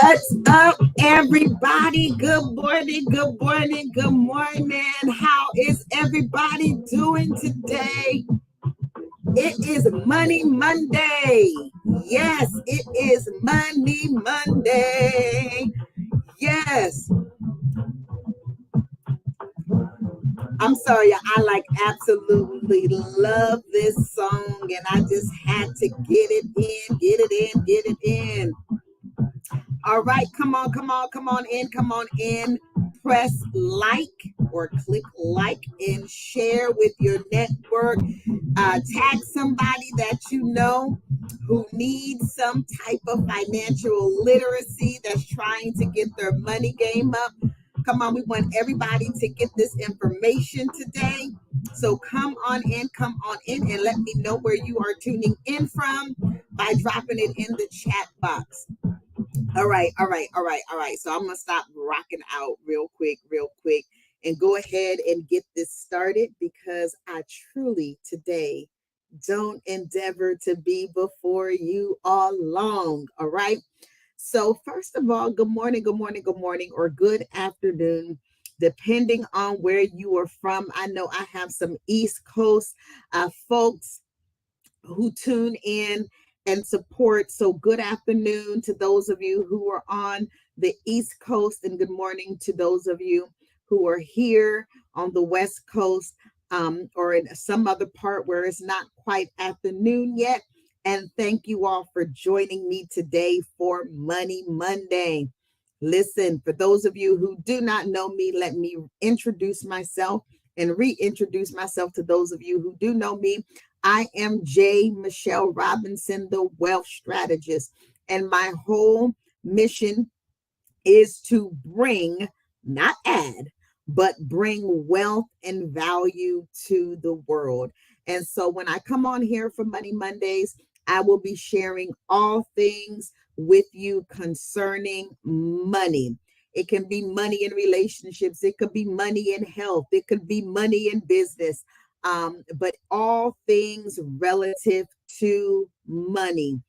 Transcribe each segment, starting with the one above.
What's up, everybody? Good morning, good morning, good morning. How is everybody doing today? It is Money Monday. Yes, it is Money Monday. Yes. I'm sorry, I absolutely love this song, and I just had to get it in, get it in, get it in. All right, come on, come on, come on in, come on in. Press like or click like and share with your network. Tag somebody that you know who needs some type of financial literacy, that's trying to get their money game up. Come on, we want everybody to get this information today. So come on in and let me know where you are tuning in from by dropping it in the chat box. All right. So I'm going to stop rocking out real quick, and go ahead and get this started, because I truly today don't endeavor to be before you all long. All right. So first of all, good morning, or good afternoon, depending on where you are from. I know I have some East Coast folks who tune in and support. So good afternoon to those of you who are on the East Coast, and good morning to those of you who are here on the West Coast, or in some other part where it's not quite afternoon yet. And thank you all for joining me today for Money Monday. Listen, for those of you who do not know me, let me introduce myself and reintroduce myself to those of you who do know me. I am Michelle Robinson, the wealth strategist, and my whole mission is to bring, not add, but bring wealth and value to the world. And so when I come on here for Money Mondays, I will be sharing all things with you concerning money. It can be money in relationships. It could be money in health. It could be money in business. But all things relative to money.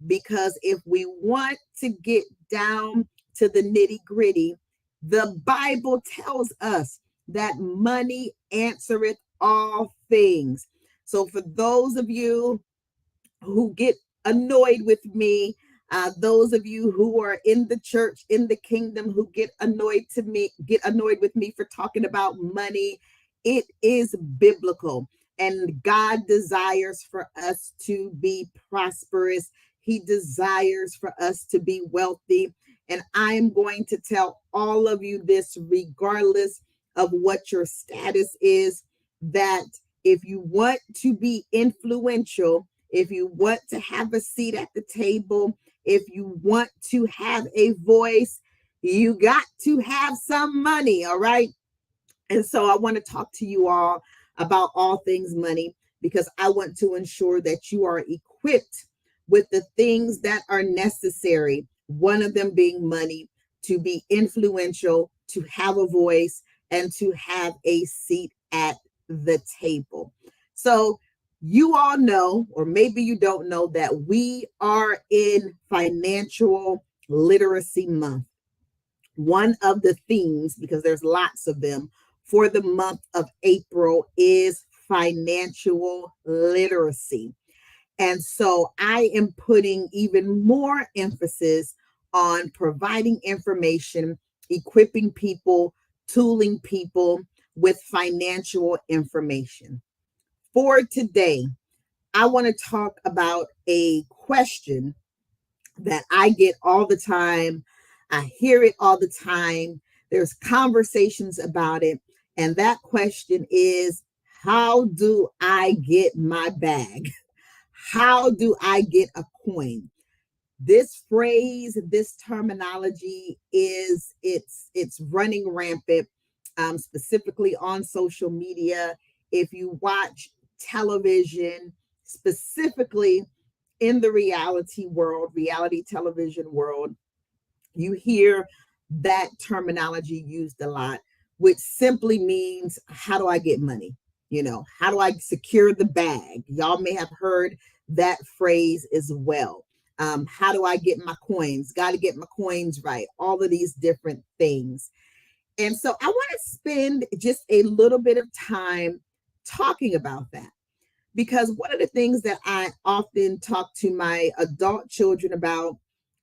Because if we want to get down to the nitty gritty, the Bible tells us that money answereth all things. So for those of you who get annoyed with me, those of you who are in the church, in the kingdom, who get annoyed with me for talking about money, it is biblical, and God desires for us to be prosperous. He desires for us to be wealthy. And I'm going to tell all of you this, regardless of what your status is, that if you want to be influential, if you want to have a seat at the table, if you want to have a voice, you got to have some money. All right. And so I want to talk to you all about all things money, because I want to ensure that you are equipped with the things that are necessary. One of them being money, to be influential, to have a voice, and to have a seat at the table. So you all know, or maybe you don't know, that we are in Financial Literacy Month. One of the themes, because there's lots of them, for the month of April is financial literacy. And so I am putting even more emphasis on providing information, equipping people, tooling people with financial information. For today, I want to talk about a question that I get all the time. I hear it all the time. There's conversations about it. And that question is, how do I get my bag? How do I get a coin? This phrase, this terminology it's running rampant, specifically on social media. If you watch television, specifically in the reality television world, you hear that terminology used a lot, which simply means, how do I get money? How do I secure the bag? Y'all may have heard that phrase as well. How do I get my coins? Got to get my coins right. All of these different things. And so I want to spend just a little bit of time talking about that, because one of the things that I often talk to my adult children about,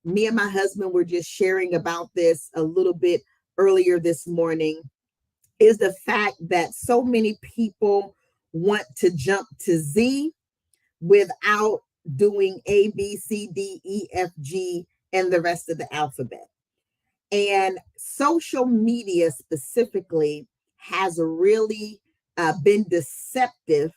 me and my husband were just sharing about this a little bit earlier this morning, is the fact that so many people want to jump to Z without doing A, B, C, D, E, F, G, and the rest of the alphabet. And social media specifically has really been deceptive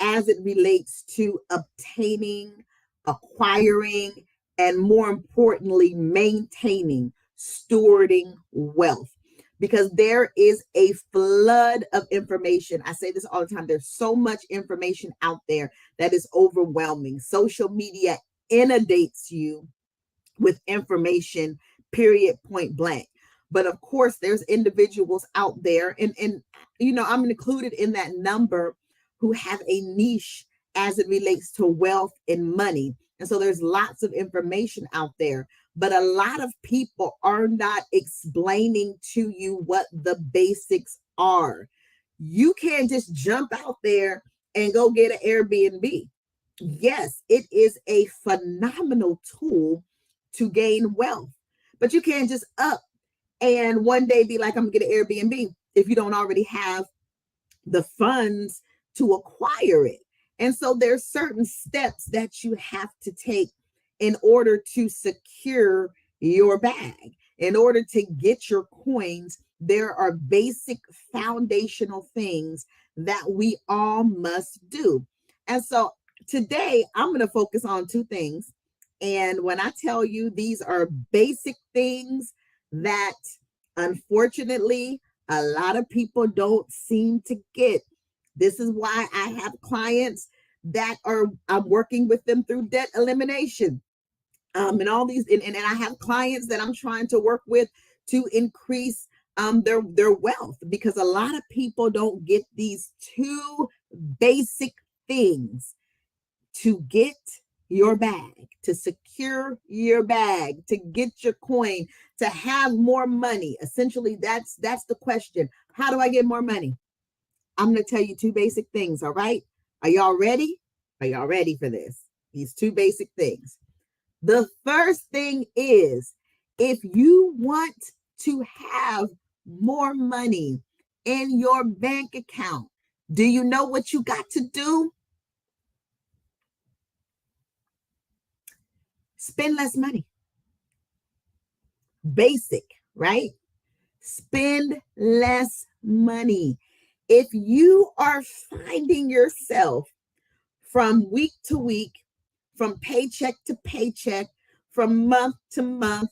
as it relates to obtaining, acquiring, and more importantly, maintaining, stewarding wealth. Because there is a flood of information. I say this all the time. There's so much information out there that is overwhelming. Social media inundates you with information, period, point blank. But of course, there's individuals out there, and I'm included in that number, who have a niche as it relates to wealth and money. And so there's lots of information out there, but a lot of people are not explaining to you what the basics are. You can't just jump out there and go get an Airbnb. Yes, it is a phenomenal tool to gain wealth, but you can't just up and one day be like, I'm gonna get an Airbnb if you don't already have the funds to acquire it. And so there's certain steps that you have to take in order to secure your bag. In order to get your coins, there are basic foundational things that we all must do. And so today I'm going to focus on two things. And when I tell you these are basic things that unfortunately a lot of people don't seem to get. This is why I have clients that I'm working with them through debt elimination. And all these, and I have clients that I'm trying to work with to increase their wealth, because a lot of people don't get these two basic things to get your bag, to secure your bag, to get your coin, to have more money. Essentially, that's the question. How do I get more money? I'm going to tell you two basic things, all right? Are y'all ready? Are y'all ready for this? These two basic things. The first thing is, if you want to have more money in your bank account, do you know what you got to do? Spend less money. Basic, right? Spend less money. If you are finding yourself from week to week, from paycheck to paycheck, from month to month,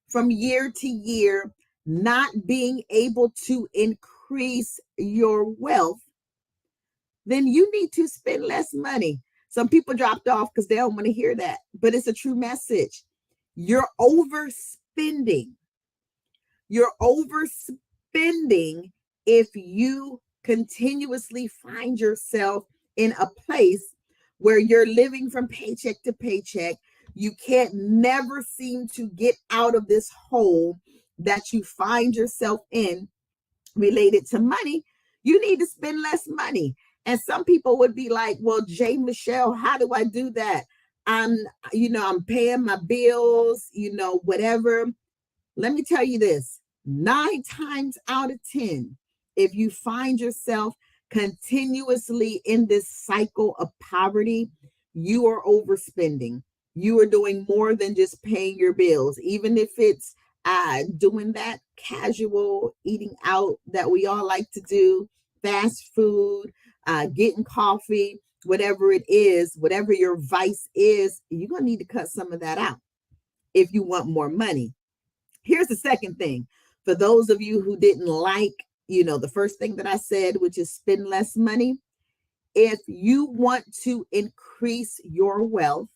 from year to year, not being able to increase your wealth, then you need to spend less money. Some people dropped off because they don't want to hear that, but it's a true message. You're overspending. You're overspending if you continuously find yourself in a place where you're living from paycheck to paycheck. You can't never seem to get out of this hole that you find yourself in related to money. You need to spend less money. And some people would be like, well, Michelle, how do I do that? I'm paying my bills, whatever. Let me tell you this, 9 times out of 10, if you find yourself continuously in this cycle of poverty, you are overspending. You are doing more than just paying your bills, even if it's doing that casual eating out that we all like to do, fast food, getting coffee, whatever it is, whatever your vice is, you're going to need to cut some of that out if you want more money. Here's the second thing. For those of you who didn't like, the first thing that I said, which is spend less money. If you want to increase your wealth,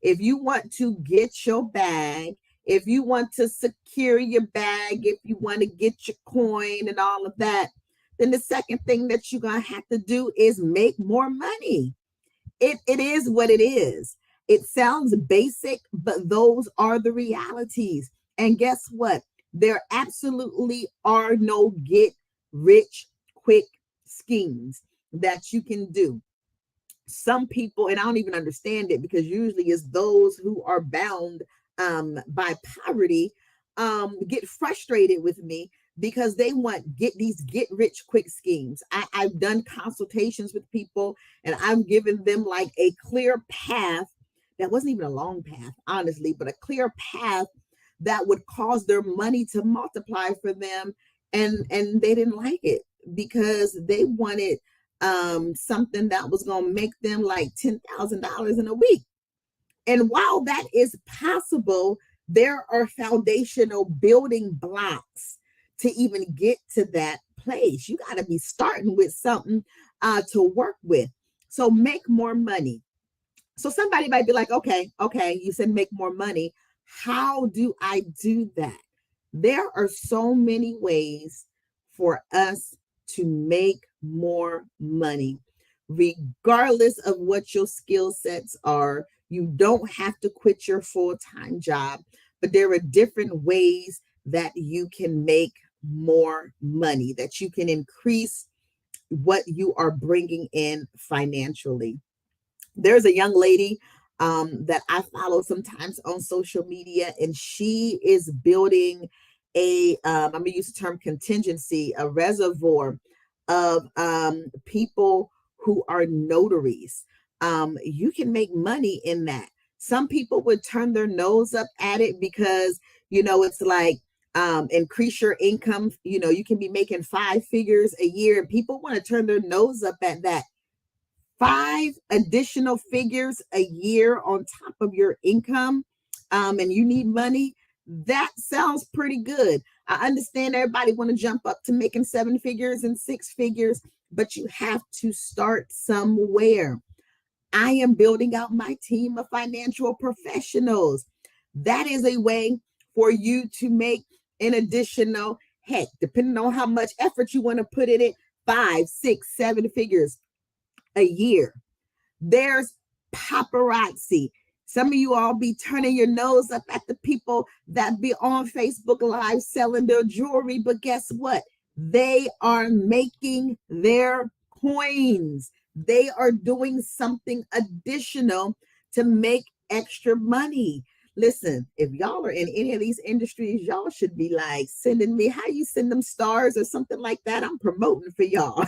if you want to get your bag, if you want to secure your bag, if you want to get your coin and all of that, then the second thing that you're going to have to do is make more money. It is what it is. It sounds basic, but those are the realities. And guess what? There absolutely are no get rich quick schemes that you can do. Some people, and I don't even understand it, because usually it's those who are bound by poverty, get frustrated with me because they want get rich quick schemes. I've done consultations with people, and I'm giving them like a clear path that wasn't even a long path, honestly, but a clear path that would cause their money to multiply for them, and they didn't like it because they wanted something that was going to make them like $10,000 in a week. And while that is possible, there are foundational building blocks to even get to that place. You got to be starting with something to work with. So make more money. So somebody might be like, okay, you said make more money. How do I do that? There are so many ways for us to make more money, regardless of what your skill sets are. You don't have to quit your full-time job, but there are different ways that you can make more money, that you can increase what you are bringing in financially. There's a young lady that I follow sometimes on social media, and she is building I'm going to use the term contingency, a reservoir of people who are notaries. You can make money in that. Some people would turn their nose up at it because, it's like, increase your income. You can be making 5 figures a year, and people want to turn their nose up at that. 5 additional figures a year on top of your income, and you need money. That sounds pretty good. I understand everybody want to jump up to making 7 figures and 6 figures, but you have to start somewhere. I am building out my team of financial professionals. That is a way for you to make an additional, heck, depending on how much effort you want to put in it, 5, 6, 7 figures a year. There's paparazzi. Some of you all be turning your nose up at the people that be on Facebook Live selling their jewelry, but guess what? They are making their coins. They are doing something additional to make extra money. Listen, if y'all are in any of these industries, y'all should be like sending me, how you send them stars or something like that. I'm promoting for y'all.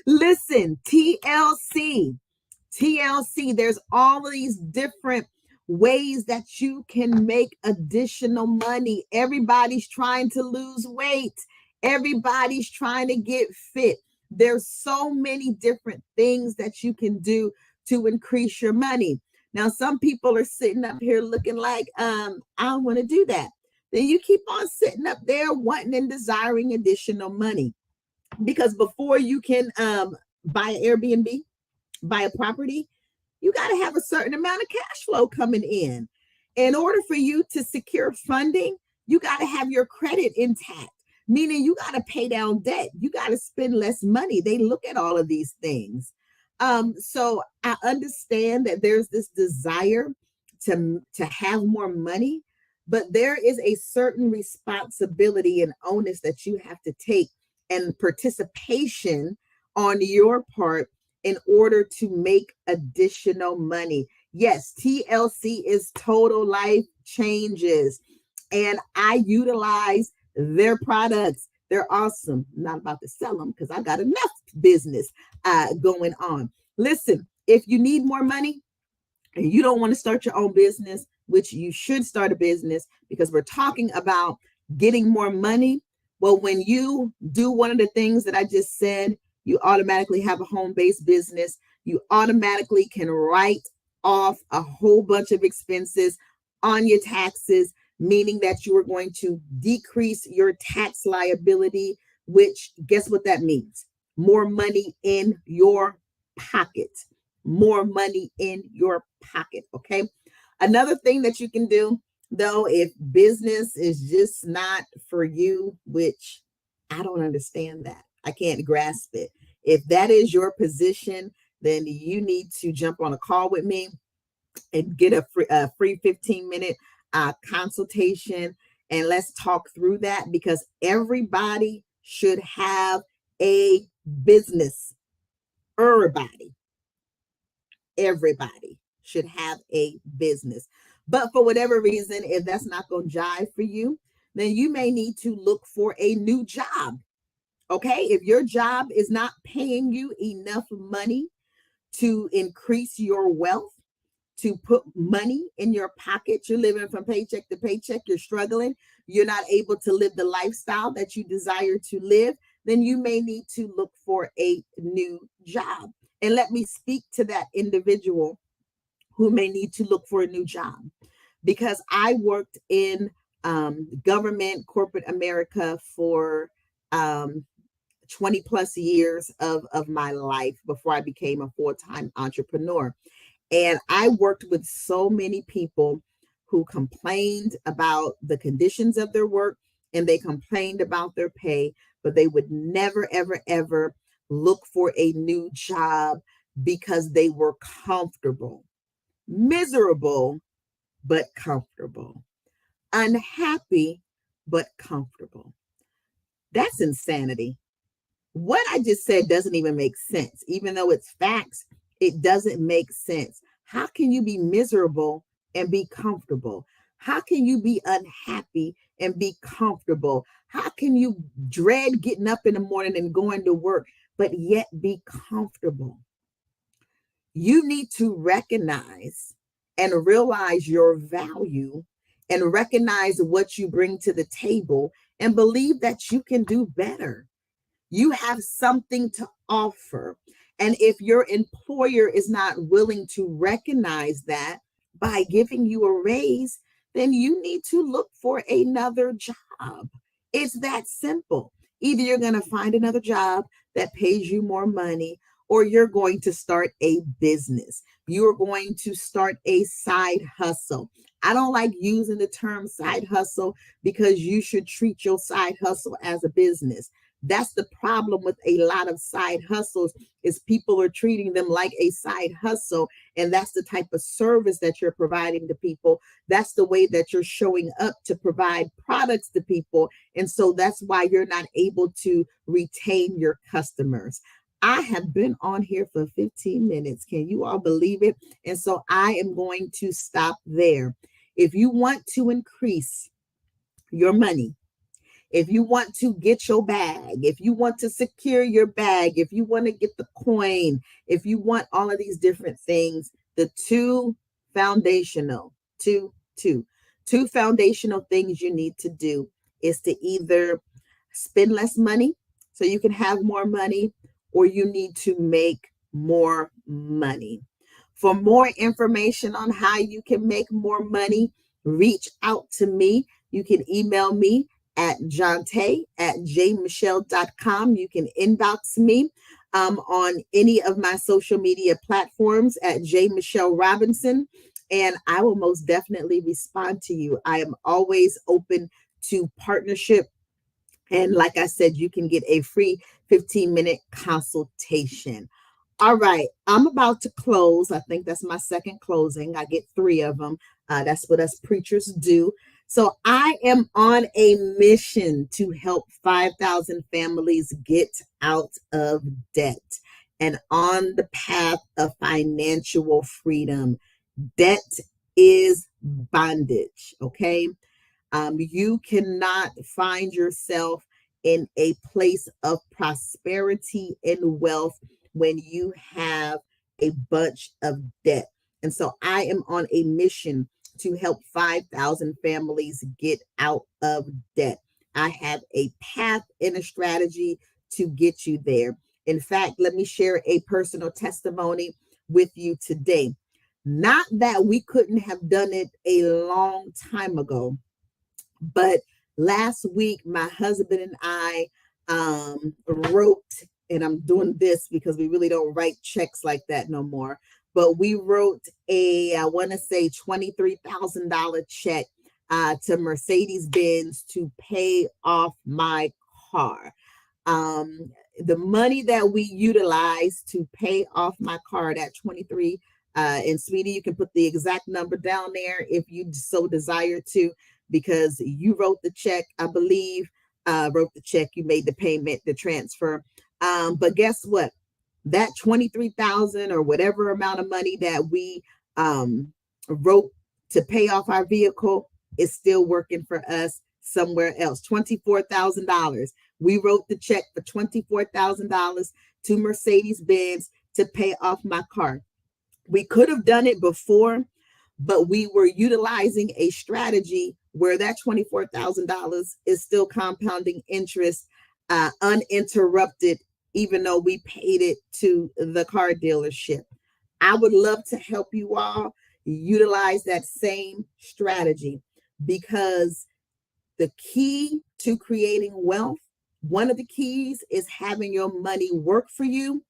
Listen, TLC, there's all of these different ways that you can make additional money. Everybody's trying to lose weight. Everybody's trying to get fit. There's so many different things that you can do to increase your money. Now, some people are sitting up here looking like, I don't want to do that. Then you keep on sitting up there wanting and desiring additional money. Because before you can buy an Airbnb, buy a property, you got to have a certain amount of cash flow coming in. In order for you to secure funding, you got to have your credit intact, meaning you got to pay down debt. You got to spend less money. They look at all of these things. So I understand that there's this desire to have more money, but there is a certain responsibility and onus that you have to take, and participation on your part in order to make additional money. Yes, TLC is Total Life Changes, and I utilize their products. They're awesome. I'm not about to sell them because I got enough business going on. Listen, if you need more money and you don't want to start your own business, which you should start a business, because we're talking about getting more money. Well, when you do one of the things that I just said, you automatically have a home-based business. You automatically can write off a whole bunch of expenses on your taxes, meaning that you are going to decrease your tax liability, which guess what that means? More money in your pocket. More money in your pocket, okay? Another thing that you can do, though, if business is just not for you, which I don't understand that. I can't grasp it. If that is your position, then you need to jump on a call with me and get a free 15-minute consultation. And let's talk through that, because everybody should have a business. Everybody should have a business. But for whatever reason, if that's not going to jive for you, then you may need to look for a new job. Okay. If your job is not paying you enough money to increase your wealth, to put money in your pocket, you're living from paycheck to paycheck, you're struggling, you're not able to live the lifestyle that you desire to live, then you may need to look for a new job. And let me speak to that individual who may need to look for a new job, because I worked in government, corporate America for 20 plus years of my life before I became a full-time entrepreneur. And I worked with so many people who complained about the conditions of their work, and they complained about their pay, but they would never, ever, ever look for a new job because they were comfortable, miserable, but comfortable, unhappy, but comfortable. That's insanity. What I just said doesn't even make sense. Even though it's facts, it doesn't make sense. How can you be miserable and be comfortable? How can you be unhappy and be comfortable? How can you dread getting up in the morning and going to work, but yet be comfortable? You need to recognize and realize your value and recognize what you bring to the table and believe that you can do better. You have something to offer. And if your employer is not willing to recognize that by giving you a raise, then you need to look for another job. It's that simple. Either you're going to find another job that pays you more money, or you're going to start a business. You're going to start a side hustle. I don't like using the term side hustle, because you should treat your side hustle as a business. That's the problem with a lot of side hustles, is people are treating them like a side hustle. And that's the type of service that you're providing to people. That's the way that you're showing up to provide products to people. And so that's why you're not able to retain your customers. I have been on here for 15 minutes. Can you all believe it? And so I am going to stop there. If you want to increase your money, if you want to get your bag, if you want to secure your bag, if you want to get the coin, if you want all of these different things, the foundational two foundational things you need to do is to either spend less money so you can have more money, or you need to make more money. For more information on how you can make more money, reach out to me. You can email me at jonte@jmichelle.com. You can inbox me on any of my social media platforms at jmichellerobinson, and I will most definitely respond to you. I am always open to partnership. And like I said, you can get a free 15-minute consultation. All right, I'm about to close. I think that's my second closing. I get 3 of them. That's what us preachers do. So I am on a mission to help 5,000 families get out of debt and on the path of financial freedom. Debt is bondage, okay? You cannot find yourself in a place of prosperity and wealth when you have a bunch of debt. And so I am on a mission to help 5,000 families get out of debt. I have a path and a strategy to get you there. In fact, let me share a personal testimony with you today. Not that we couldn't have done it a long time ago, but last week, my husband and I wrote, and I'm doing this because we really don't write checks like that no more, but we wrote I want to say $23,000 check to Mercedes-Benz to pay off my car. the money that we utilize to pay off my car, that 23, and sweetie, you can put the exact number down there if you so desire to, because you wrote the check, I believe, wrote the check, you made the payment, the transfer. But guess what? That 23,000 or whatever amount of money that we wrote to pay off our vehicle is still working for us somewhere else. $24,000. We wrote the check for $24,000 to Mercedes-Benz to pay off my car. We could have done it before, but we were utilizing a strategy where that $24,000 is still compounding interest uninterrupted, even though we paid it to the car dealership. I would love to help you all utilize that same strategy, because the key to creating wealth, one of the keys is having your money work for you,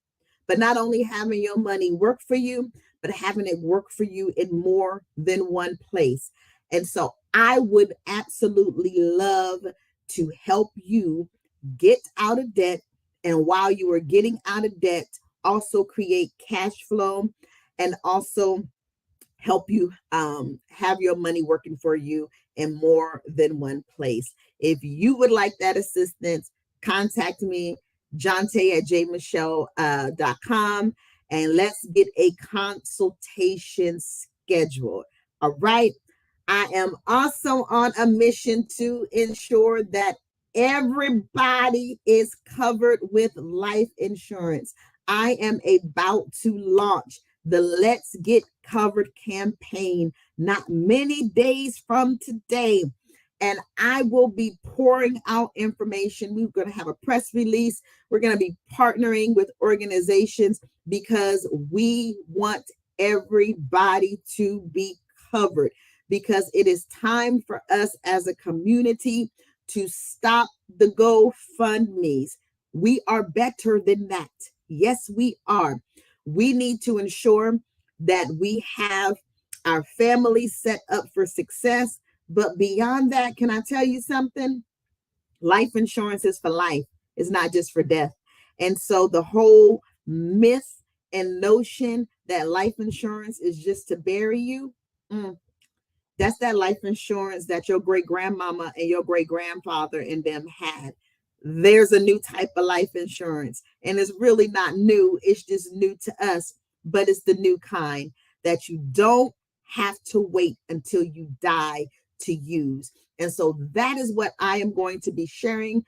but not only having your money work for you, but having it work for you in more than one place. And so I would absolutely love to help you get out of debt. And while you are getting out of debt, also create cash flow and also help you have your money working for you in more than one place. If you would like that assistance, contact me, jonte@jmichelle.com, and let's get a consultation scheduled. All right. I am also on a mission to ensure that everybody is covered with life insurance. I am about to launch the Let's Get Covered campaign not many days from today. And I will be pouring out information. We're going to have a press release. We're going to be partnering with organizations because we want everybody to be covered, because it is time for us as a community to stop the GoFundMes. We are better than that. Yes, we are. We need to ensure that we have our families set up for success. But beyond that, can I tell you something? Life insurance is for life. It's not just for death. And so the whole myth and notion that life insurance is just to bury you, that's that life insurance that your great grandmama and your great grandfather and them had. There's a new type of life insurance, and it's really not new. It's just new to us, but it's the new kind that you don't have to wait until you die to use. And so that is what I am going to be sharing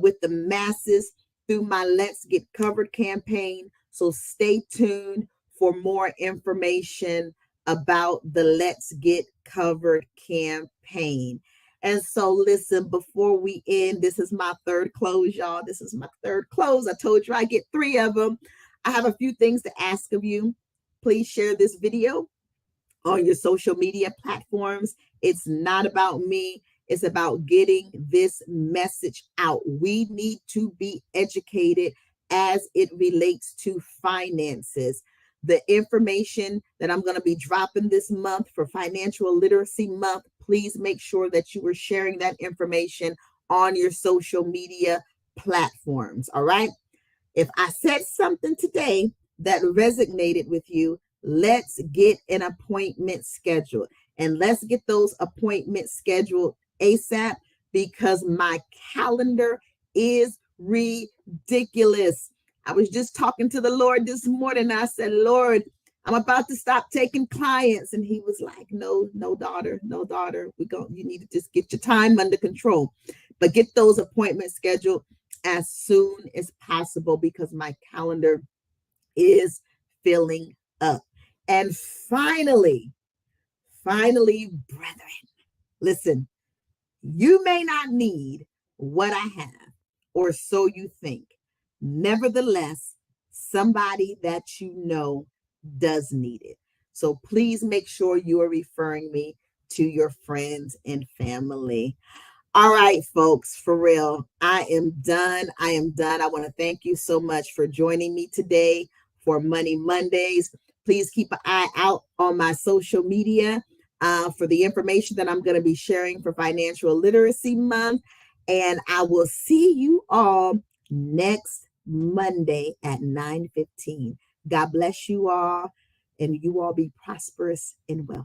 with the masses through my Let's Get Covered campaign. So stay tuned for more information about the Let's Get Covered campaign. And so listen, before we end, this is my third close, y'all. This is my third close. I told you I get 3 of them. I have a few things to ask of you. Please share this video on your social media platforms. It's not about me. It's about getting this message out. We need to be educated as it relates to finances. The information that I'm going to be dropping this month for Financial Literacy Month, please make sure that you are sharing that information on your social media platforms. All right. If I said something today that resonated with you, let's get an appointment scheduled, and let's get those appointments scheduled ASAP, because my calendar is ridiculous. I was just talking to the Lord this morning. I said, Lord, I'm about to stop taking clients. And he was like, no, daughter. You need to just get your time under control, but get those appointments scheduled as soon as possible, because my calendar is filling up. And finally, brethren, listen, you may not need what I have, or so you think. Nevertheless, somebody that you know does need it. So please make sure you are referring me to your friends and family. All right, folks, for real, I am done. I want to thank you so much for joining me today for Money Mondays. Please keep an eye out on my social media for the information that I'm going to be sharing for Financial Literacy Month. And I will see you all next Monday at 9:15. God bless you all, and you all be prosperous and well.